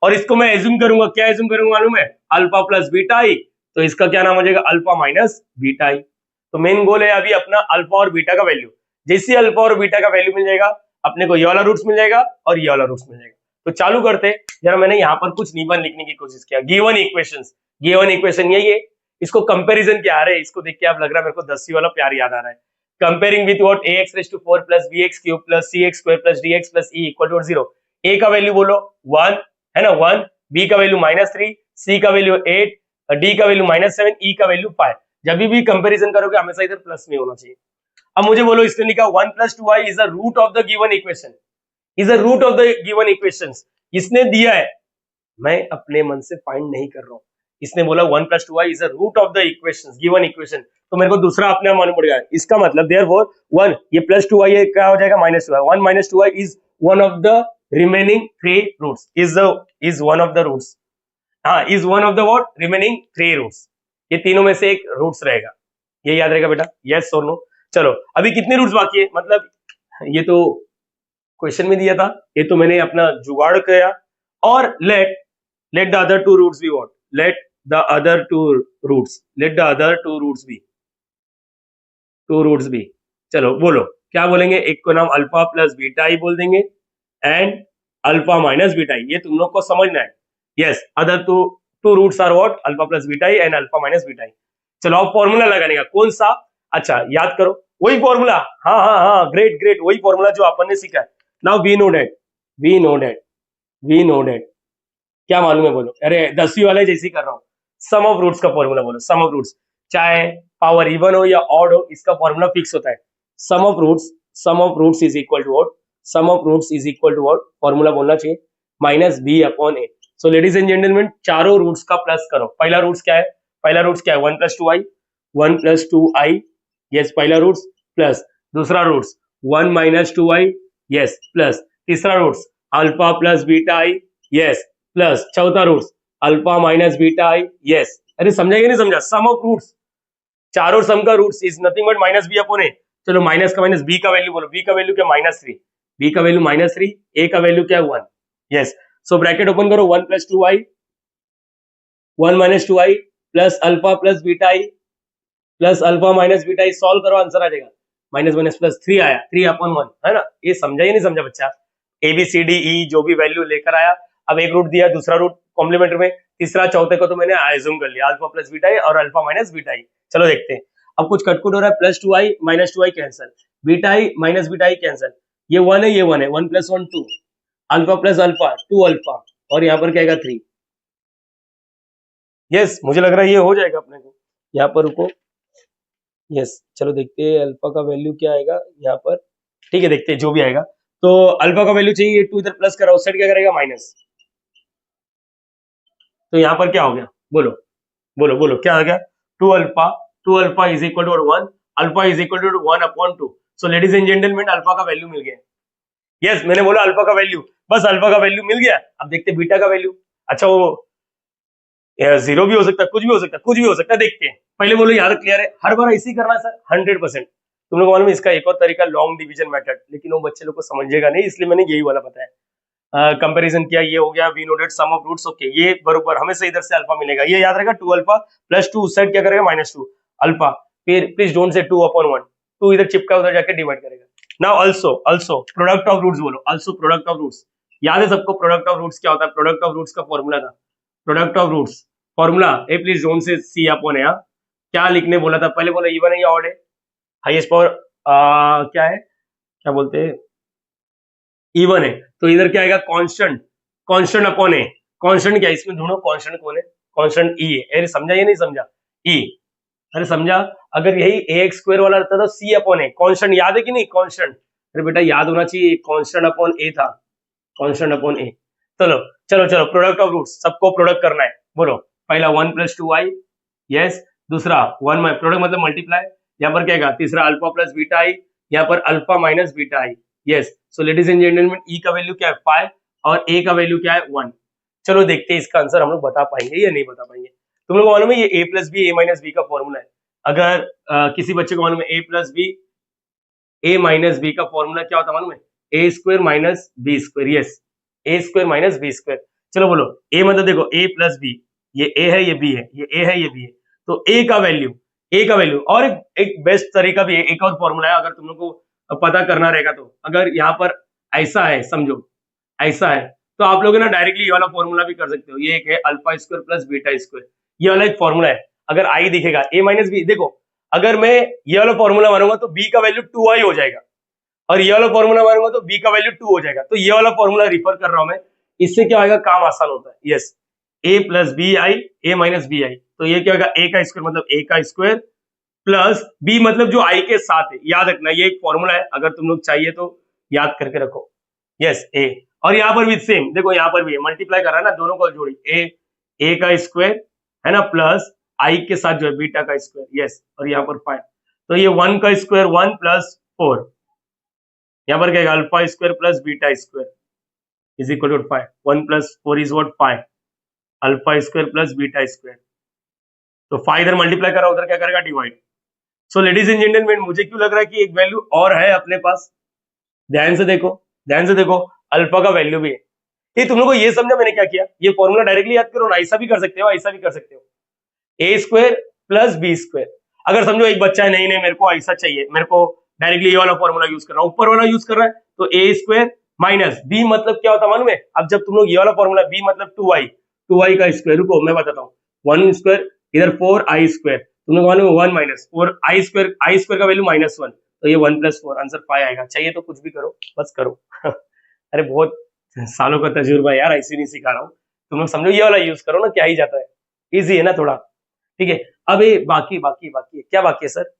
और इसको मैं एज्यूम करूंगा, क्या एज्यूम करूंगा मालूम है, अल्फा प्लस बीटा आई, तो इसका क्या नाम हो जाएगा, अल्फा माइनस बीटा आई। तो मेन गोल है अभी अपना अल्फा और बीटा का वैल्यू, जैसे अल्फा और बीटा का वैल्यू मिल जाएगा अपने को ये वाला रूट्स मिल जाएगा और ये वाला रूट्स मिल जाएगा। तो चालू करते, जरा मैंने यहाँ पर कुछ निबंध लिखने की कोशिश किया, गिवन इक्वेशंस, गिवन इक्वेशन यही है, इसको कंपैरिजन क्या आ रहा है, इसको देख के आप लग रहा है मेरे को 10वीं वाला प्यार याद आ रहा है। Comparing with what, ax4 + bx³ + cx² + dx + e = 0। a का वैल्यू बोलो 1 है ना, 1, b का वैल्यू -3, c का वैल्यू 8, d का वैल्यू -7, e का वैल्यू 5। जब भी कंपैरिजन करोगे हमेशा इधर प्लस में होना चाहिए। अब मुझे बोलो, इसने लिखा 1 + 2i is the root of the given equation, is the root of the given equations. इसने दिया है, मैं अपने मन से फाइंड नहीं कर रहा हूं, इसने बोला 1 + 2i is the root of the equations, given equation, तो मेरे को दूसरा अपने आप मालूम पड़ गया। इसका मतलब देयरफॉर 1 ये +2i है, क्या हो जाएगा, -2i। 1 - 2i is one of the remaining 3 roots, is one of the roots, हाँ is one of the what, remaining 3 roots, ये तीनों में से एक रूट्स रहेगा, ये याद रहेगा बेटा, यस और नो। चलो अभी कितने रूट्स बाकी है, मतलब ये तो क्वेश्चन में दिया था, ये तो मैंने अपना जुगाड़ किया। और let the other 2 roots be what, let the other 2 roots, let the other 2 roots be, 2 roots be। चलो बोलो क्या बोलेंगे, एक को नाम अल्फा प्लस बीटा आई बोल देंगे and alpha minus beta i, ये तुम लोग को समझना है। Yes other two roots are what, alpha plus beta i and alpha minus beta i. चलो अब फॉर्मूला लगाने का कौन सा, अच्छा याद करो वही फॉर्मूला, हाँ हाँ हाँ ग्रेट ग्रेट, वही फॉर्मूला जो अपन ने सीखा है। Now we know that, we know that, we know that, क्या मालूम है बोलो, अरे 10वीं वाले जैसे कर रहा हूँ, सम ऑफ रूट्स का फॉर्मूला बोलो, सम ऑफ रूट्स, चाहे पावर इवन हो या ऑड हो, इसका फॉर्मूला फिक्स होता है। Sum of roots, sum of roots is equal to what, sum of roots is equal to what, formula बोलना चाहिए -b/a। So ladies and gentleman, चारों रूट्स का प्लस करो। पहला रूट्स क्या है, पहला रूट्स क्या है, 1 + 2i, 1 + 2i, यस पहला रूट्स, प्लस दूसरा रूट्स 1 - 2i, यस प्लस तीसरा roots alpha plus beta i, yes plus चौथा roots alpha minus beta i, yes. अरे समझा कि नहीं समझा, सम ऑफ रूट्स, चारों सम का roots is nothing but -b/a। चलो माइनस का माइनस, b का वैल्यू बोलो, b का वैल्यू क्या -3, b का वैल्यू -3, a का वैल्यू क्या 1, यस। सो ब्रैकेट ओपन करो, 1 + 2i, 1 - 2i plus alpha plus beta i plus alpha minus beta i, solve करो आंसर आ जाएगा, माइनस माइनस प्लस 3 आया, 3/1 है ना। ये समझा या नहीं समझा बच्चा, ABCDE जो भी वैल्यू लेकर आया, अब एक रूट दिया, दूसरा रूट कॉम्प्लीमेंट्री में, तीसरा चौथे को तो मैंने एज्यूम कर लिया, अल्फा प्लस बीटा आई और अल्फा माइनस बीटा आई। चलो देखते हैं, अब कुछ कटकुट हो रहा है, +2i - 2i cancel, beta I minus beta I cancel, ये 1 है, ये 1 है, 1 + 1 2, अल्फा प्लस अल्फा 2 अल्फा, और यहाँ पर क्या आएगा 3। यस मुझे लग रहा है ये हो जाएगा अपने को, यहाँ पर रुको, यस चलो देखते हैं अल्फा का वैल्यू क्या आएगा यहाँ पर, ठीक है देखते हैं जो भी आएगा। तो अल्फा का वैल्यू चाहिए 2, इधर प्लस करा, उस साइड क्या करेगा माइनस, तो यहाँ पर क्या हो गया, बोलो बोलो बोलो क्या आ गया, 2 alpha, 2 alpha is equal to 1, alpha is equal to 1/2। So ladies and gentleman, alpha का वैल्यू मिल गया। यस मैंने बोला अल्फा का वैल्यू, बस अल्फा का वैल्यू मिल गया। अब देखते हैं बीटा का वैल्यू, अच्छा वो 0 भी हो सकता है, कुछ भी हो सकता है, कुछ भी हो सकता है, देखते हैं। पहले बोलो यार क्लियर है, हर बार ऐसे ही करना है सर, 100%। तुम लोग मालूम है इसका एक और तरीका लॉन्ग डिवीजन मेथड, लेकिन वो बच्चे लोग को समझेगा नहीं, इसलिए मैंने यही वाला बताया। कंपैरिजन किया, ये हो गया, we noted sum of roots, okay ये बरोबर हमेशा इधर से अल्फा मिलेगा, ये याद रहेगा 2 अल्फा प्लस 2, उस साइड क्या करेगा -2 अल्फा, फिर प्लीज डोंट से 2/1, 2 इधर चिपका, उधर जाके डिवाइड करेगा। Now also product of roots बोलो, आल्सो प्रोडक्ट ऑफ रूट्स, याद है सबको प्रोडक्ट ऑफ रूट्स क्या होता है, प्रोडक्ट ऑफ रूट्स का फॉर्मूला था, product of roots formula, A please don't say c/a, क्या लिखने बोला था, पहले बोला इवन है या ऑड है, हाईएस्ट पावर क्या है, क्या बोलते हैं, इवन है, तो इधर क्या आएगा, constant, constant upon A. Constant क्या है इसमें ढूंढो, कांस्टेंट कौन है, कांस्टेंट ई है। अरे समझा या नहीं समझा, ई, अरे समझा। अगर यही ए एक्स स्क्वायर वाला रहता तो सी अपॉन ए, कांस्टेंट याद है कि नहीं, कांस्टेंट, अरे बेटा याद होना चाहिए, कांस्टेंट अपॉन ए था, कांस्टेंट अपॉन ए। चलो चलो चलो, प्रोडक्ट ऑफ रूट्स, सबको प्रोडक्ट करना है, बोलो। पहला 1 + 2i, यस। दूसरा 1 में प्रोडक्ट मतलब मल्टीप्लाई, यहाँ पर क्या आएगा, तीसरा अल्फा प्लस बीटा आई, यहाँ पर alpha minus beta i, yes. So ladies and gentleman, E का वैल्यू क्या है 5 और ए का वैल्यू क्या है 1। चलो देखते हैं इसका आंसर हम लोग बता पाएंगे या नहीं बता पाएंगे। तुम लोग को मालूम है ये a + b a - b का फॉर्मूला है। अगर किसी बच्चे को मालूम है a + b a - b का फॉर्मूला क्या होता है मालूम है, a² - b², yes, a² - b²। चलो बोलो, a मतलब देखो a + b, ये a है, ये b है, ये a है, ये b है, तो a का वैल्यू। और एक बेस्ट तरीका भी है, एक और फॉर्मूला है, अगर तुम लोग को पता करना रहेगा तो, अगर यहाँ पर ऐसा है, समझो ऐसा है, तो आप लोग ना डायरेक्टली ये वाला फॉर्मूला भी कर सकते हो। ये एक है α² + β², ये वाला एक फॉर्मूला है। अगर i दिखेगा a - b, देखो अगर मैं ये वाला फॉर्मूला मारूंगा तो b का वैल्यू 2i हो जाएगा, और ये वाला फॉर्मूला मारूंगा तो b का वैल्यू 2 हो जाएगा। तो ये वाला फॉर्मूला रिफर कर रहा हूं मैं, इससे क्या होगा, काम आसान होता है, yes. a + bi, a - bi, तो ये क्या होगा, a का स्क्वायर मतलब a का स्क्वायर प्लस b मतलब जो i के साथ है, याद रखना ये एक फॉर्मूला है, अगर तुम लोग चाहिए तो याद करके रखो, यस a। और यहाँ पर भी सेम, देखो यहाँ पर भी मल्टीप्लाई कर रहा है ना, दोनों को जोड़ी, a का स्क्वायर है ना, प्लस i के साथ जो है बीटा का स्क्वायर, यस, और यहाँ पर 5, तो ये 1 का स्क्वायर 1 + 4, यहाँ पर क्या है, α² + β² is equal to 5, 1 + 4 is what 5, α² + β²। तो 5 इधर मल्टीप्लाई करा, उधर क्या करेगा, divide. So ladies and gentleman, मुझे क्यों लग रहा है कि एक वैल्यू और है अपने पास, ध्यान से देखो, ध्यान से देखो, अल्फा का वैल्यू भी है। ये तुम लोग को ये समझा मैंने क्या किया, ये फॉर्मूला डायरेक्टली याद करो ना, ऐसा भी कर सकते हो, ऐसा भी कर सकते हो, a² + b²। अगर समझो एक बच्चा है, नहीं नहीं मेरे को ऐसा चाहिए, मेरे को डायरेक्टली ये वाला फॉर्मूला यूज करना है, ऊपर वाला यूज कर रहा है, तो a² - b मतलब क्या होता है मालूम है, अब जब तुम लोग ये वाला फॉर्मूला, b मतलब 2i का स्क्वायर, रुको मैं बताता हूँ, 1² इधर 4i², तुम लोग मालूम 1 - 4i² का वैल्यू -1, तो ये 1 + 4 आंसर 5 आएगा। चाहिए तो कुछ भी करो, बस करो। अरे बहुत सालों का तजुर्बा यार, ऐसे नहीं सिखा रहा हूँ, तुम लोग समझो, ये वाला यूज करो ना, क्या ही जाता है, इजी है ना थोड़ा, ठीक है। अब ये बाकी है, क्या बाकी है सर,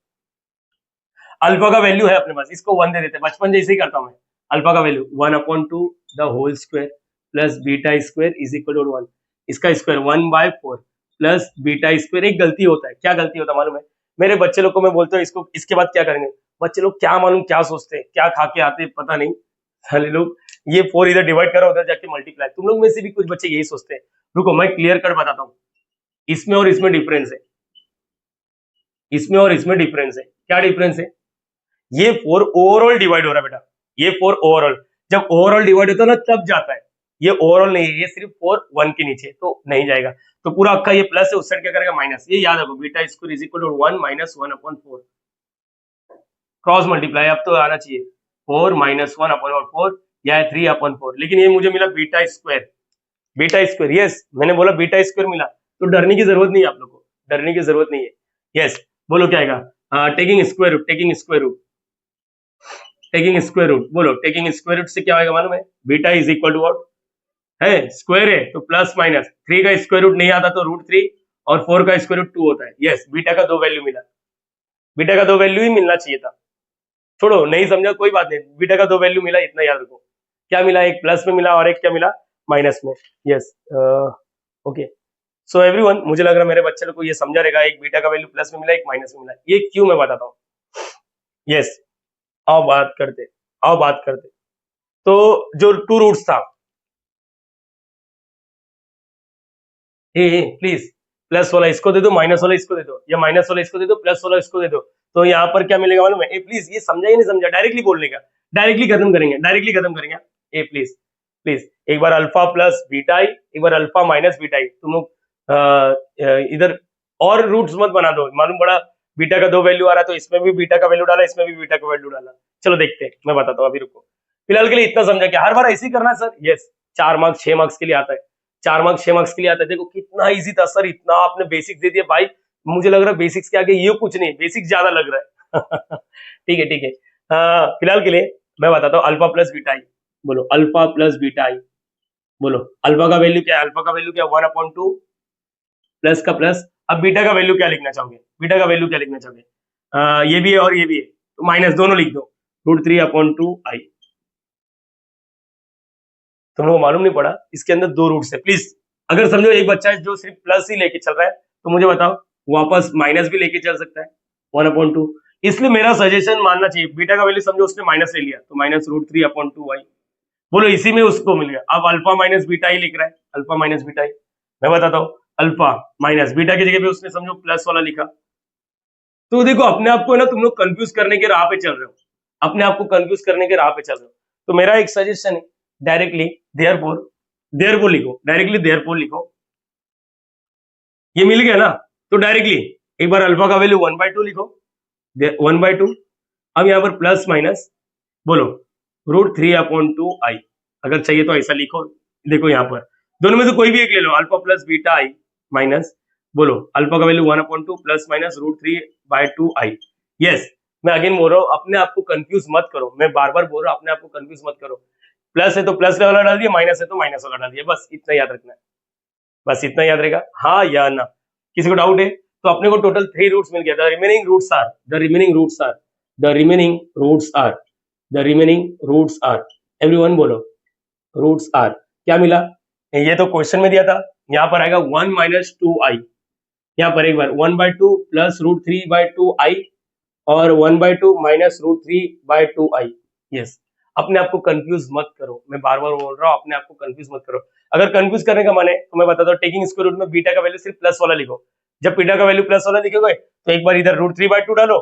अल्फा का वैल्यू है अपने पास, इसको 1 दे देते हैं, बचपन जैसे ही करता हूं मैं। अल्फा का value 1/2 the whole square plus β² is equal to 1, इसका स्क्वायर 1/4 प्लस β²। एक गलती होता है, क्या गलती होता है मालूम है, मेरे बच्चे लोग को मैं बोलता हूँ इसको, इसके बाद क्या करेंगे, बच्चे लोग क्या मालूम क्या सोचते हैं, क्या खा के आते हैं पता नहीं, साले लोग ये 4 इधर डिवाइड करो, उधर जाके मल्टीप्लाई, तुम लोग में से भी कुछ बच्चे यही सोचते हैं। रुको मैं क्लियर कट बताता हूँ, इसमें और इसमें डिफरेंस है, इसमें और इसमें डिफरेंस है। क्या डिफरेंस है, ये 4 ओवरऑल डिवाइड हो रहा है बेटा, ये 4 ओवरऑल, जब ओवरऑल डिवाइड होता है ना तब जाता है, ये ओवरऑल नहीं है, ये सिर्फ 4 1 के नीचे तो नहीं जाएगा, तो पूरा अक्का ये प्लस है, उस साइड क्या करेगा माइनस, ये याद रखो, β² is equal to 1 - 1/4, cross multiply अब तो आना चाहिए, 4 - 1/4 या 3/4, लेकिन ये मुझे मिला β², यस मैंने बोला β² मिला, तो डरने की जरूरत नहीं है आप लोग को, डरने की जरूरत नहीं है, यस। बोलो क्या आएगा, taking square root, taking square root, बोलो टेकिंग स्क्वायर रूट से क्या आएगा मालूम है, beta is equal to what है, स्क्वायर है तो प्लस माइनस, 3 का स्क्वायर रूट नहीं आता तो √3 और 4 का स्क्वायर रूट 2 होता है, यस। बीटा का 2 वैल्यू मिला, बीटा का 2 वैल्यू ही मिलना चाहिए था, छोड़ो नहीं समझा कोई बात नहीं, बीटा का 2 वैल्यू मिला, इतना याद रखो। क्या मिला, एक प्लस में मिला और एक क्या मिला, माइनस में, यस। ओके, सो एवरीवन, मुझे लग रहा है मेरे बच्चे लोग को ये समझा रहेगा, एक बीटा का वैल्यू प्लस में मिला, एक माइनस में मिला, ये क्यों मैं बताता हूँ, यस। आओ बात करते, तो जो 2 रूट्स था, प्लीज प्लस वाला इसको दे दो, माइनस वाला इसको दे दो, या माइनस वाला इसको दे दो, प्लस वाला इसको दे दो, तो यहाँ पर क्या मिलेगा मालूम है, प्लीज ये समझा या नहीं समझा, डायरेक्टली बोलने का, डायरेक्टली खत्म करेंगे, प्लीज प्लीज, एक बार अल्फा प्लस बीटा आई, एक बार अल्फा माइनस बीटा आई, तुम लोग इधर और रूट्स मत बना दो, मालूम पड़ा बीटा का 2 वैल्यू आ रहा है तो इसमें भी बीटा का वैल्यू डाला, इसमें भी बीटा का वैल्यू डाला। चलो देखते हैं, मैं बताता हूँ, अभी रुको, फिलहाल के लिए इतना समझा कि हर बार ऐसे ही करना है सर, यस। 4 मार्क्स 6 मार्क्स के लिए आता है, 4 मार्क्स 6 मार्क्स के लिए आता है, देखो कितना इजी था सर, इतना आपने बेसिक्स दे दिया भाई, मुझे लग रहा है बेसिक्स के आगे ये कुछ नहीं, बेसिक्स ज्यादा लग रहा है। ठीक है ठीक है। फिलहाल के लिए मैं बताता हूँ अल्फा प्लस बीटा आई। बोलो अल्फा प्लस बीटा आई। बोलो अल्फा का वैल्यू क्या है? अल्फा का वैल्यू क्या है? 1/2 प्लस का प्लस। अब बीटा का वैल्यू क्या लिखना चाहोगे? बीटा का वैल्यू क्या लिखना चाहोगे? ये भी है और ये भी है तो माइनस दोनों लिख दो। √3/2 आई। तुम लोगों को मालूम नहीं पड़ा इसके अंदर दो रूट्स है प्लीज। अगर समझो एक बच्चा है जो सिर्फ प्लस ही लेके चल रहा है तो मुझे बताओ वापस माइनस भी लेके चल सकता है 1/2। इसलिए मेरा सजेशन मानना चाहिए बीटा का वैल्यू समझो उसने माइनस ले लिया तो -√3/2 आई। बोलो इसी में उसको मिल गया। अब अल्फा माइनस बीटा ही लिख रहा है अल्फा माइनस बीटा ही। मैं बताता हूँ अल्फा माइनस बीटा की जगह पे उसने समझो प्लस वाला लिखा। तो देखो अपने आप को है ना तुम लोग कंफ्यूज करने के राह पे चल रहे हो। अपने आप को कंफ्यूज करने के राह पे चल रहे हो। तो मेरा एक सजेशन है डायरेक्टली देयरफॉर देयरफॉर लिखो। डायरेक्टली देयरफॉर लिखो। ये मिल गया ना तो डायरेक्टली एक बार अल्फा का वैल्यू 1/2 लिखो 1/2। अब यहाँ पर प्लस माइनस बोलो √3/2 आई। अगर चाहिए तो ऐसा लिखो। देखो यहाँ पर दोनों में से कोई भी एक ले लो अल्फा प्लस बीटा आई माइनस बोलो अल्फा का वैल्यू 1/2 प्लस माइनस √3/2 आई। यस मैं अगेन बोल रहा हूँ अपने आप को कंफ्यूज मत करो। मैं बार बार बोल रहा हूँ अपने आप को कंफ्यूज मत करो। प्लस है तो प्लस वाला डाल दिया माइनस है तो माइनस वाला डाल दिया बस इतना याद रखना है। बस इतना याद रहेगा हाँ या ना। किसी को डाउट है तो अपने को टोटल 3 रूट्स मिल गया। The remaining roots are the remaining roots are the remaining roots are the remaining roots are. Everyone बोलो रूट्स आर। क्या मिला? ये तो क्वेश्चन में दिया था। यहाँ पर आएगा 1 - 2i। यहाँ पर एक बार 1/2 प्लस √3/2i और 1/2 माइनस √3/2i। यस अपने आप को कंफ्यूज मत करो। मैं बार बार बोल रहा हूँ अपने आप को कंफ्यूज मत करो। अगर कंफ्यूज करने का मन है तो मैं बताता हूँ टेकिंग स्क्वायर रूट में बीटा का वैल्यू सिर्फ प्लस वाला लिखो। जब बीटा का वैल्यू प्लस वाला लिखोगे तो एक बार इधर √3/2 डालो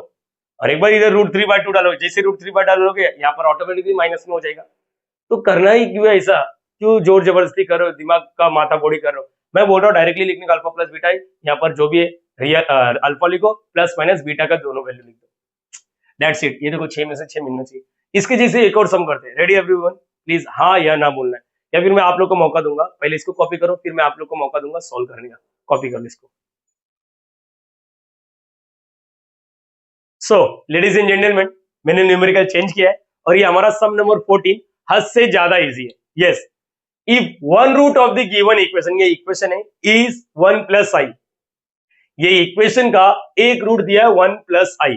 और एक बार इधर √3/2 डालो। जैसे √3/2 डालोगे यहाँ पर ऑटोमेटिकली माइनस में हो जाएगा। तो करना ही क्यों है ऐसा? क्यों जोर जबरदस्ती करो दिमाग का माथा बोड़ी कर रहे हो? मैं बोल रहा हूँ डायरेक्टली लिखने का अल्फा प्लस बीटा है। यहाँ पर जो भी है रियल अल्फा लिखो प्लस माइनस बीटा का दोनों वैल्यू लिख दो। That's it. ये देखो 6 में से 6 मिलना चाहिए। इसके जैसे एक और सम करते हैं। Ready everyone? प्लीज हाँ या ना बोलना है या फिर मैं आप लोग को मौका दूंगा। पहले इसको कॉपी करो फिर मैं आप लोग को मौका दूंगा सॉल्व करने का। कॉपी कर लो इसको। सो लेडीज एंड जेंटलमैन मैंने न्यूमेरिकल चेंज किया है और ये हमारा सम नंबर 14 हद से ज्यादा इजी है। Yes if one root of the given equation ये इक्वेशन है इज 1 + i। ये इक्वेशन का एक रूट दिया है 1 + i।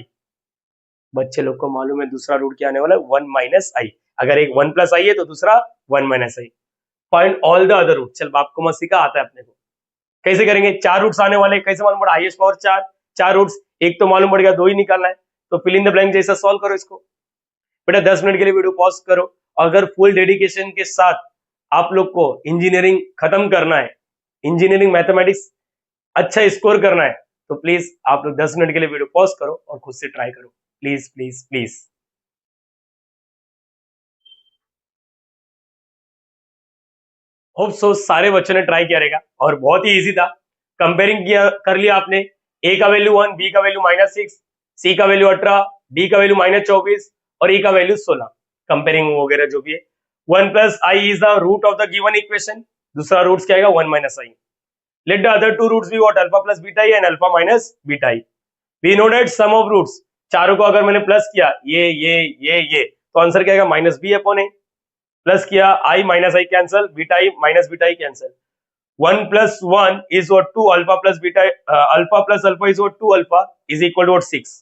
बच्चे लोग को मालूम है दूसरा रूट क्या आने वाला है 1 - i। अगर एक 1 + i है तो दूसरा 1 - i। Find all the other root. चल बाप को मत सिखा आता है अपने को। कैसे करेंगे? 4 रूट्स आने वाले कैसे मालूम पड़ा? हाईएस्ट पावर 4 4 रूट्स एक तो मालूम पड़ गया 2 ही निकालना है तो फिल इन द ब्लैंक जैसा सॉल्व करो इसको। बेटा 10 मिनट के लिए वीडियो पॉज करो। अगर फुल डेडिकेशन के साथ आप लोग को इंजीनियरिंग खत्म करना है इंजीनियरिंग मैथमेटिक्स अच्छा स्कोर करना है तो प्लीज आप लोग 10 मिनट के लिए वीडियो पॉज करो और खुद से ट्राई करो। Please please please. Hope so सारे बच्चों ने ट्राई किया रहेगा और बहुत ही इजी था। कंपेयरिंग किया कर लिया आपने। ए का वैल्यू 1 बी का वैल्यू -6 सी का वैल्यू 18 डी का वैल्यू -24 और ई का वैल्यू 16। कंपेयरिंग वगैरह जो भी है 1 + i is the root of the given equation. दूसरा रूट्स क्या आएगा 1 - i। Let the other two roots be what alpha plus beta i and alpha minus beta i। We know that sum of roots चारों को अगर मैंने plus किया ये तो आंसर क्या आएगा -b/a। प्लस किया i minus i cancel beta i minus beta i cancel. 1 + 1 is what 2 alpha plus beta alpha plus alpha is what 2 alpha is equal to 6।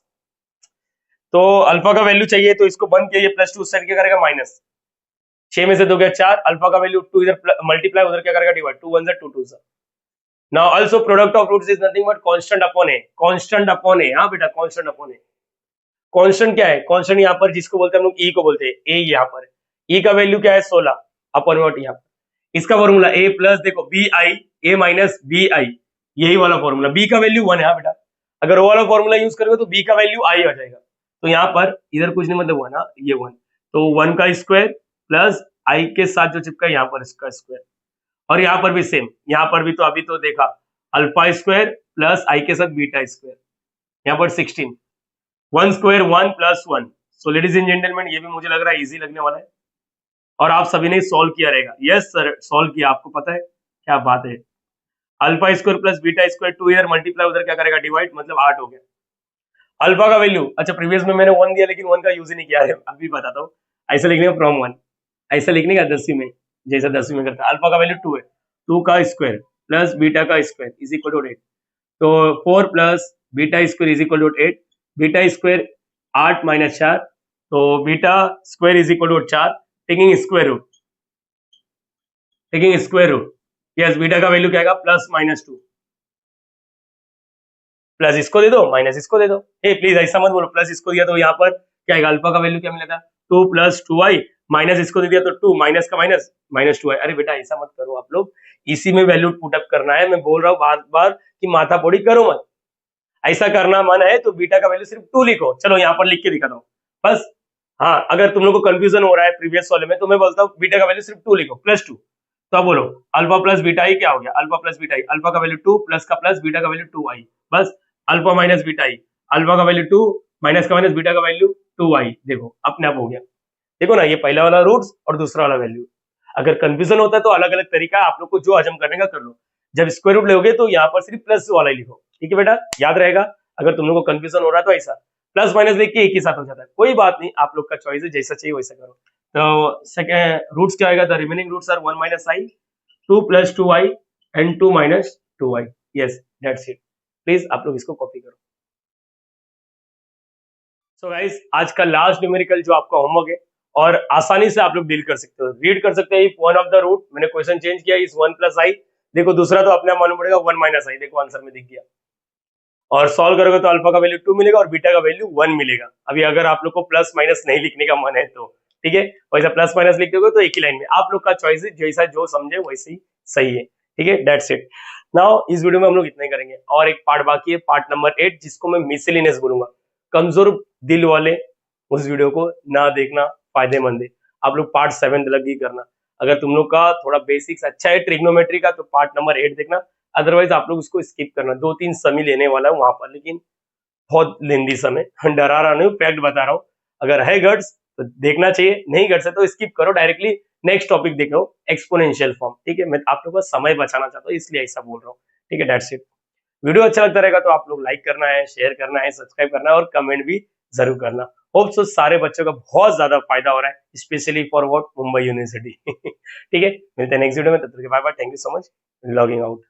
तो अल्फा का वैल्यू चाहिए तो इसको बंद किया +2 उस साइड क्या करेगा माइनस। 6 में से 2 गया 4 अल्फा का वैल्यू 2 इधर मल्टीप्लाई उधर क्या करेगा divide 2 1 2 2। Now also product of roots is nothing but constant upon A. Constant upon A. हां बेटा कांस्टेंट अपॉन ए। कांस्टेंट क्या है? कांस्टेंट यहाँ पर जिसको बोलते हैं हम लोग ई को बोलते हैं। ए यहाँ पर ई का वैल्यू क्या है 16 अपॉन व्हाट यहाँ पर। इसका फॉर्मूला ए प्लस देखो B i A minus B i यही वाला फॉर्मूला। बी का वैल्यू 1 है बेटा। अगर वो वाला फॉर्मूला यूज करोगे तो बी का वैल्यू आई आ जाएगा। तो यहाँ पर इधर कुछ नहीं मतलब 1 ये 1 तो 1 का स्क्वायर प्लस आई के साथ जो चिपका यहाँ पर इसका स्क्वायर और यहाँ पर भी सेम। यहाँ पर भी तो अभी तो देखा अल्फा स्क्वायर प्लस आई के साथ बीटा स्क्वायर यहाँ पर 16 1 square 1 + 1। So ladies and gentleman ये भी मुझे लग रहा है इजी लगने वाला है और आप सभी ने सॉल्व किया रहेगा। यस सर सॉल्व किया। आपको पता है क्या बात है? Alpha square plus beta square 2 इधर मल्टीप्लाई उधर क्या करेगा डिवाइड मतलब 8 हो गया। अल्फा का वैल्यू, अच्छा प्रीवियस में मैंने 1 दिया लेकिन 1 का यूज ही नहीं किया है, अभी बताता हूँ। ऐसा लिखने का फ्रॉम 1, ऐसा लिखने का 10वीं में, जैसा 10वीं में करता है। अल्फा का वैल्यू 2 है, 2 का स्क्वायर प्लस बीटा का स्क्वायर इज इक्वल टू 8, तो 4 plus beta square is equal to 8, beta square 8 minus 4, तो beta square is equal to 4, taking square root, taking square root, yes beta का value क्या आएगा plus minus 2, plus इसको दे दो minus इसको दे दो। हे please ऐसा मत बोलो, प्लस इसको दिया तो यहाँ पर क्या आएगा, अल्फा का वैल्यू क्या मिलेगा 2 प्लस 2i, माइनस इसको दे दिया तो 2 माइनस का माइनस माइनस 2i। अरे बेटा ऐसा मत करो आप लोग, इसी में वैल्यू पुटअप करना है। मैं बोल रहा हूँ बार बार कि माथा पोड़ी करो मत, ऐसा करना मन है तो बीटा का वैल्यू सिर्फ 2 लिखो। चलो यहाँ पर लिख के दिखाता हूँ बस। हाँ, अगर तुम लोग को कंफ्यूजन हो रहा है प्रीवियस वाले में, तो मैं बोलता हूँ बीटा का वैल्यू सिर्फ 2 लिखो, प्लस 2। तो अब बोलो अल्फा प्लस बीटा आई क्या हो गया, अल्फा प्लस बीटा आई, अल्फा का वैल्यू 2 प्लस का प्लस बीटा का वैल्यू 2 आई, बस अल्फा माइनस बीटा आई, अल्फा का वैल्यू 2 माइनस का माइनस बीटा का वैल्यू 2 आई, देखो अपने आप हो गया। देखो ना, ये पहला वाला रूट्स और दूसरा वाला वैल्यू। अगर कंफ्यूजन होता है तो अलग अलग तरीका आप लोग को जो हजम करने का कर लो। जब स्क्वायर रूट लोगे तो यहाँ पर सिर्फ प्लस वाला ही लिखो, ठीक है बेटा, याद रहेगा। अगर तुम लोग को कंफ्यूजन हो रहा है तो ऐसा प्लस माइनस लिख के एक ही साथ हो जाता है, कोई बात नहीं, आप लोग का चॉइस है, जैसा चाहिए वैसा करो। तो सेकंड रूट्स क्या आएगा, the remaining roots are 1 minus i, 2 plus 2i and 2 minus 2i, yes that's it. Please आप लोग इसको कॉपी करो। सो गाइस, आज का लास्ट न्यूमेरिकल जो आपका होमवर्क है, और आसानी से आप लोग डील कर सकते हो, रीड कर सकते हैं। वन ऑफ द रूट मैंने क्वेश्चन चेंज किया इस 1 प्लस आई, देखो दूसरा तो अपने आप मालूम पड़ेगा 1 माइनस आई, देखो आंसर में दिख गया। और सॉल्व करोगे तो अल्फा का वैल्यू 2 मिलेगा और बीटा का वैल्यू 1 मिलेगा। अभी अगर आप लोग को प्लस माइनस नहीं लिखने का मन है तो ठीक है, वैसा प्लस माइनस लिख दोगे तो एक ही लाइन में, आप लोग का चॉइस है, जैसा जो समझे वैसे ही सही है, ठीक है, दैट्स इट। नाउ इस वीडियो में हम लोग इतना ही करेंगे, और एक पार्ट बाकी है, पार्ट नंबर 8, जिसको मैं मिसलिनियस बोलूंगा। कमजोर दिल वाले उस वीडियो को ना देखना, फायदेमंद है। आप लोग पार्ट 7 तक ही करना। अगर तुम लोग का थोड़ा बेसिक्स अच्छा है ट्रिग्नोमेट्री का तो पार्ट नंबर 8 देखना, अदरवाइज आप लोग उसको स्किप करना। 2-3 समी लेने वाला है वहां पर, लेकिन बहुत लेंदी समय, डरा रहा नहीं, फैक्ट बता रहा हूँ। अगर है गट्स तो देखना चाहिए, नहीं गट्स है तो स्किप करो, डायरेक्टली नेक्स्ट टॉपिक देखो, एक्सपोनेंशियल फॉर्म, ठीक है। मैं आप लोगों का समय बचाना चाहता हूँ इसलिए ऐसा बोल रहा हूँ, ठीक है, दैट्स इट। वीडियो अच्छा लगता रहेगा तो आप लोग लाइक करना है, शेयर करना है, सब्सक्राइब करना है और कमेंट भी जरूर करना। होप सो सारे बच्चों का बहुत ज्यादा फायदा हो रहा है, specially for what Mumbai university. ठीक है, मिलते हैं नेक्स्ट वीडियो में, तब तक के bye bye, thank you so much, logging out.